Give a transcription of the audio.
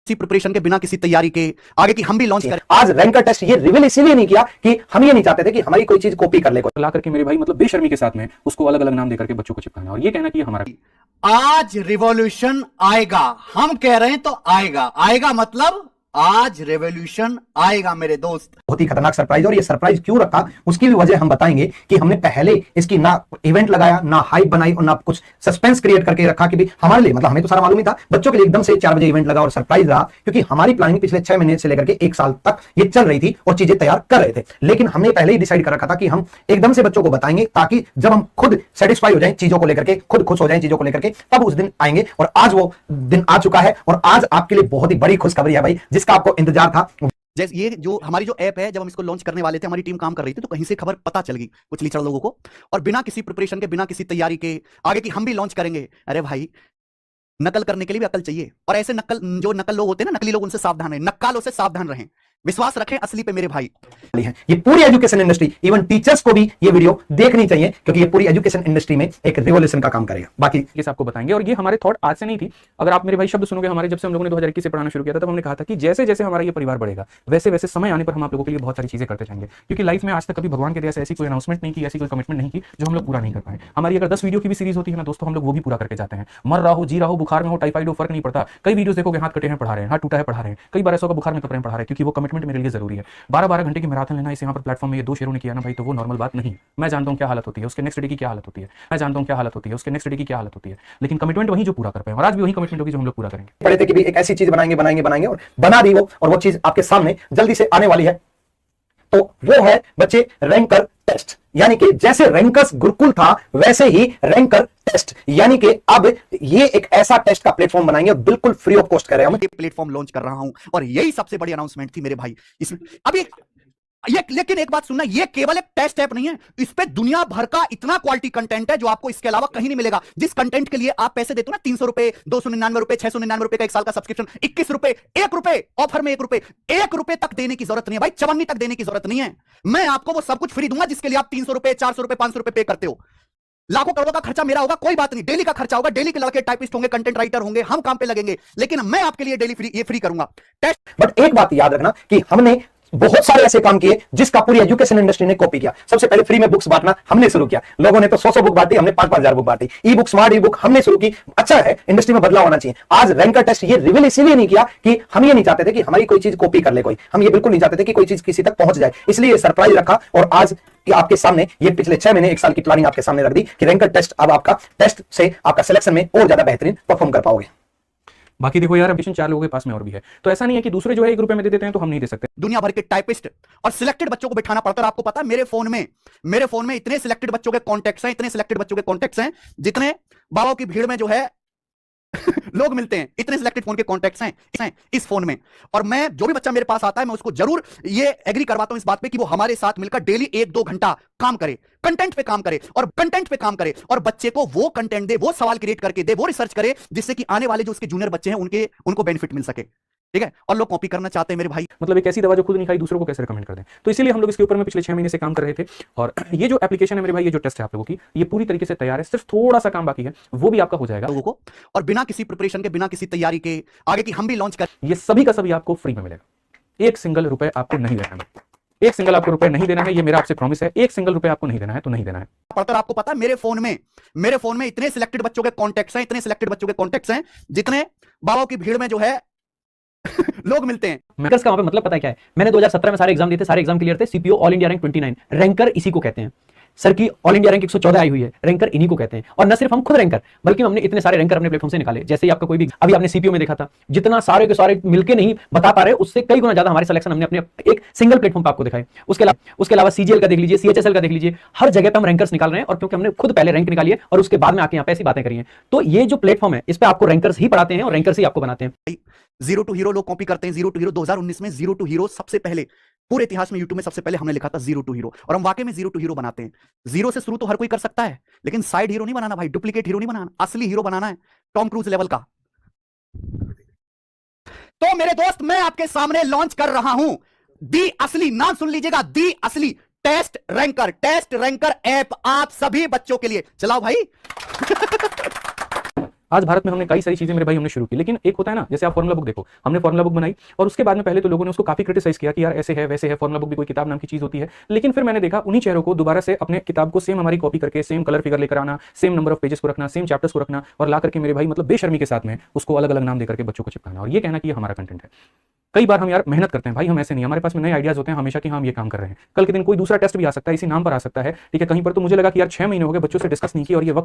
किसी प्रिपरेशन के बिना किसी तैयारी के आगे की हम भी लॉन्च करें। आज रैंकर टेस्ट ये रिवील इसीलिए नहीं किया कि हम ये नहीं चाहते थे कि हमारी कोई चीज कॉपी कर ले कोई ला करके मेरे भाई मतलब बेशर्मी के साथ में उसको अलग अलग नाम देकर के बच्चों को चिपकाना और ये कहना कि ये हमारा आज रिवॉल्यूशन आएगा, हम कह रहे हैं तो आएगा। आएगा मतलब आज रेवोल्यूशन आएगा मेरे दोस्त। बहुत ही खतरनाक सरप्राइज। और ये सरप्राइज क्यों रखा उसकी भी वजह हम बताएंगे कि हमने पहले इसकी ना इवेंट लगाया, ना हाइप बनाई और ना कुछ सस्पेंस क्रिएट करके रखा कि भी हमारे लिए मतलब हमें तो सारा मालूम ही था, बच्चों के लिए एकदम से 4 बजे इवेंट लगा और सरप्राइज रहा क्योंकि हमारी प्लानिंग पिछले 6 महीने से लेकर के 1 साल तक ये चल रही थी और चीजें तैयार कर रहे थे। लेकिन हमने पहले ही डिसाइड कर रखा था कि हम एकदम से बच्चों को बताएंगे ताकि जब हम खुद सेटिस्फाई हो जाए चीजों को लेकर के, खुद खुश हो जाए चीजों को लेकर के, तब उस दिन आएंगे। और आज वो दिन आ चुका है और आज आपके लिए बहुत ही बड़ी खुशखबरी है भाई, जिसका आपको इंतजार था। जैसे ये जो हमारी जो ऐप है, जब हम इसको लॉन्च करने वाले थे, हमारी टीम काम कर रही थी, तो कहीं से खबर पता चल गई कुछ लीचड़ लोगों को, और बिना किसी प्रिपरेशन के, बिना किसी तैयारी के आगे की हम भी लॉन्च करेंगे। अरे भाई, नकल करने के लिए भी अकल चाहिए, और ऐसे नकल लोग होते हैं ना, नकली लोग, उनसे सावधान रहें, नक्कालों से सावधान रहें, विश्वास रखें असली पे मेरे भाई। ये पूरी एजुकेशन इंडस्ट्री, इवन टीचर्स को भी ये वीडियो देखनी चाहिए क्योंकि ये पूरी एजुकेशन इंडस्ट्री में एक रिवॉल्यूशन का काम करेगा। बाकी ये आपको बताएंगे और ये हमारे थॉट आज से नहीं थी। अगर आप मेरे भाई शब्द सुनोगे, हमारे जब से हम लोगों ने 2021 से पढ़ाना शुरू किया था, तब हमने कहा था कि जैसे जैसे हमारा ये परिवार बढ़ेगा, वैसे वैसे समय आने पर हम आप लोगों के लिए बहुत सारी चीजें करते जाएंगे। क्योंकि लाइफ में आज तक कभी भगवान के दया से ऐसी कोई अनाउंसमेंट नहीं की, ऐसी कोई कमिटमेंट नहीं की जो हम लोग पूरा नहीं कर पाए। हमारी अगर 10 वीडियो की भी सीरीज होती है ना दोस्तों, हम लोग वो भी पूरा करके जाते हैं। मर रहा हो, जी रहा हो, बुखार में हो, टाइफाइड हो, फर्क नहीं पड़ता। कई वीडियोस देखोगे हाथ कटे हैं पढ़ा रहे हैं, हाथ टूटा है पढ़ा रहे हैं, कई बार ऐसा बुखार में कपड़े पढ़ा रहे हैं, क्योंकि वो कमिटमेंट मेरे लिए जरूरी है। 12-12 घंटे की मैराथन लेना, इस यहाँ पर प्लेटफॉर्म में ये 2 शेरों ने किया ना भाई, तो वो नॉर्मल बात नहीं। मैं जानता हूँ क्या हालत होती है, उसके नेक्स्ट डे की क्या हालत होती है, मैं जानता हूँ क्या हालत होती है, उसके नेक्स्ट डे की क्या हालत होती है। लेकिन कमिटमेंट वही जो पूरा कर पाए, और आज भी वही कमिटमेंट होगी जो हम लोग पूरा करेंगे। पढ़े थे कि भी एक ऐसी चीज बनाएंगे और बना दी वो, और वो चीज आपके सामने जल्दी से आने वाली है। तो वो है बच्चे रैंकर टेस्ट, यानी कि जैसे रैंकर्स गुरुकुल था वैसे ही रैंकर टेस्ट, यानी कि अब ये एक ऐसा टेस्ट का प्लेटफॉर्म बनाएंगे, बिल्कुल फ्री ऑफ कॉस्ट कर रहे हैं हम। ये प्लेटफॉर्म लॉन्च कर रहा हूं और यही सबसे बड़ी अनाउंसमेंट थी मेरे भाई। इसमें अभी लेकिन एक बात सुनना, ये केवल एक टेस्ट ऐप नहीं है, इस पे दुनिया भर का इतना क्वालिटी कंटेंट है जो आपको इसके अलावा कहीं नहीं मिलेगा। जिस कंटेंट के लिए आप पैसे देते हो ना, 300 रुपए, 299 रुपए, 699 रुपए का 1 साल का सब्सक्रिप्शन, 21 रुपए, 1 रुपए ऑफर में, 1 रुपए तक देने की जरूरत नहीं है भाई, चवन्नी तक देने की जरूरत नहीं है। मैं आपको वो सब कुछ फ्री दूंगा जिसके लिए आप 300 रुपए, 400 रुपए, 500 रुपए पे करते हो। लाखों करोड़ों का खर्चा मेरा होगा, कोई बात नहीं, डेली का खर्चा होगा, डेली के लड़के टाइपिस्ट होंगे, कंटेंट राइटर होंगे, हम काम पे लगेंगे, लेकिन मैं आपके लिए डेली ये फ्री करूंगा टेस्ट। बट एक बात याद रखना कि हमने बहुत सारे ऐसे काम किए जिसका पूरी एजुकेशन इंडस्ट्री ने कॉपी किया। सबसे पहले फ्री में बुक्स बांटना हमने शुरू किया, लोगों ने तो 100 बुक बांटी, हमने 5-5 हजार बुक बांटी। ई बुक, स्मार्ट ई बुक हमने शुरू की। अच्छा है, इंडस्ट्री में बदलाव होना चाहिए। आज रैंकर टेस्ट ये रिवील इसीलिए नहीं किया कि हम ये नहीं चाहते थे कि हमारी कोई चीज कॉपी कर ले कोई, हम ये बिल्कुल नहीं चाहते थे कि कोई चीज किसी तक पहुंच जाए, इसलिए सरप्राइज रखा। और आज आपके सामने ये पिछले 6 महीने 1 साल की प्लानिंग आपके सामने रख दी कि रैंकर टेस्ट अब आपका टेस्ट से आपका सिलेक्शन में और ज्यादा बेहतरीन परफॉर्म कर पाओगे। बाकी देखो यार, एम्बिशन 4 लोगों के पास में और भी है, तो ऐसा नहीं है कि दूसरे जो है 1 रुपए में दे देते हैं तो हम नहीं दे सकते। दुनिया भर के टाइपिस्ट और सिलेक्टेड बच्चों को बिठाना पड़ता है। आपको पता है मेरे फोन में इतने सिलेक्टेड बच्चों के कॉन्टैक्ट्स हैं जितने बाबाओं की भीड़ में जो है लोग मिलते हैं, इतने सिलेक्टेड फोन के कॉन्टैक्ट्स हैं इस फोन में। और मैं जो भी बच्चा मेरे पास आता है, मैं उसको जरूर ये एग्री करवाता हूं इस बात पे कि वो हमारे साथ मिलकर डेली 1-2 घंटा काम करे, कंटेंट पे काम करे और बच्चे को वो कंटेंट दे, वो सवाल क्रिएट करके दे, वो रिसर्च करे जिससे कि आने वाले जो उसके जूनियर बच्चे हैं उनको बेनिफिट मिल सके। ठीक है, और लोग कॉपी करना चाहते हैं मेरे भाई। मतलब एक ऐसी दवा जो खुद नहीं खाई दूसरों को कैसे रिकमेंड कर दें, तो इसीलिए हम लोग इसके ऊपर में पिछले 6 महीने से काम कर रहे थे। और ये जो एप्लीकेशन है मेरे भाई, ये जो टेस्ट है आप लोगों की, ये पूरी तरीके से तैयार है, सिर्फ थोड़ा सा काम बाकी है, वो भी आपका हो जाएगा लोगों को। और बिना किसी प्रिपरेशन के, बिना किसी तैयारी के आगे की हम भी लॉन्च कर, ये सभी का सभी आपको फ्री में मिलेगा। 1 सिंगल रुपए आपको नहीं देना है, 1 सिंगल आपको रुपए नहीं देना है, ये मेरा आपसे प्रॉमिस है। 1 सिंगल रुपए आपको नहीं देना है तो नहीं देना है। पढ़कर आपको पता है मेरे फोन में इतने सिलेक्टेड बच्चों के कॉन्टैक्ट्स हैं जितने बाबाओं की भीड़ में जो है लोग मिलते हैं। रैंकर्स का वहां पे मतलब पता है क्या है? मैंने 2017 में सारे एग्जाम दिए थे, सारे एग्जाम क्लियर थे। CPO all India rank 29, ranker इसी को कहते हैं। सर की ऑल इंडिया रैंक 114 आई हुई है, रैंकर इन्हीं को कहते हैं। और न सिर्फ हम खुद रैंकर, बल्कि हमने इतने सारे रैंकर अपने प्लेटफॉर्म से निकाले। जैसे ही आपका कोई भी, अभी आपने सीपीओ में देखा था, जितना सारे के सारे मिलके नहीं बता पा रहे, उससे कई गुना ज्यादा हमारे सिलेक्शन हमने अपने एक सिंगल प्लेटफॉर्म पर आपको दिखाए। उसके अलावा सीजीएल का देख लीजिए, सीएचएसएल का देख लीजिए, हर जगह पे हम रैंकर्स निकाल रहे हैं। और क्योंकि हमने खुद पहले रैंक निकाली है और उसके बाद में आके यहाँ पे ऐसी बातें करी हैं, तो ये जो प्लेटफॉर्म है, इस पे आपको रैंकर्स ही पढ़ाते हैं और रैंकर्स ही आपको बनाते हैं। जीरो टू हीरो लोग कॉपी करते हैं। जीरो टू हीरो 2019 में जीरो टू हीरो सबसे पहले पूरे इतिहास में यूट्यूब में सबसे पहले हमने लिखा था जीरो टू हीरो, और हम वाकई में जीरो टू हीरो बनाते हैं। जीरो से शुरू तो हर कोई कर सकता है, लेकिन साइड हीरो नहीं बनाना भाई, डुप्लीकेट हीरो नहीं बनाना, असली हीरो बनाना है, टॉम क्रूज लेवल का। तो मेरे दोस्त, मैं आपके सामने लॉन्च कर रहा हूं दी असली, नाम सुन लीजिएगा, दी असली टेस्ट रैंकर ऐप आप सभी बच्चों के लिए। चलाओ भाई। आज भारत में हमने कई सारी चीजें मेरे भाई हमने शुरू की, लेकिन एक होता है ना, जैसे आप फॉर्मुला बुक देखो, हमने फॉर्मुला बुक बनाई और उसके बाद में पहले तो लोगों ने उसको काफी क्रिटिसाइज किया कि यार ऐसे है वैसे है, फॉर्मुला बुक भी कोई किताब नाम की चीज होती है। लेकिन फिर मैंने देखा उन्हीं चेहरों को दोबारा से अपने किताब को सेम हमारी कॉपी करके सेम कलर फिगर लेकर आना, सेम नंबर ऑफ पेजेस को रखना, सेम चैप्टर्स को रखना और ला करके मेरे भाई मतलब बेशर्मी के साथ में उसको अलग अलग नाम देकर के बच्चों को चिपकाना और ये कहना कि ये हमारा कंटेंट है। कई बार हम यार मेहनत करते हैं भाई, हम ऐसे नहीं, हमारे पास में नए आइडियाज होते हैं हमेशा कि हम ये काम कर रहे हैं, कल के दिन कोई दूसरा टेस्ट भी आ सकता है, इसी नाम पर आ सकता है, ठीक है। कहीं पर तो मुझे लगा कि यार 6 महीने हो गए बच्चों से डिस्कस नहीं किया और ये वक्त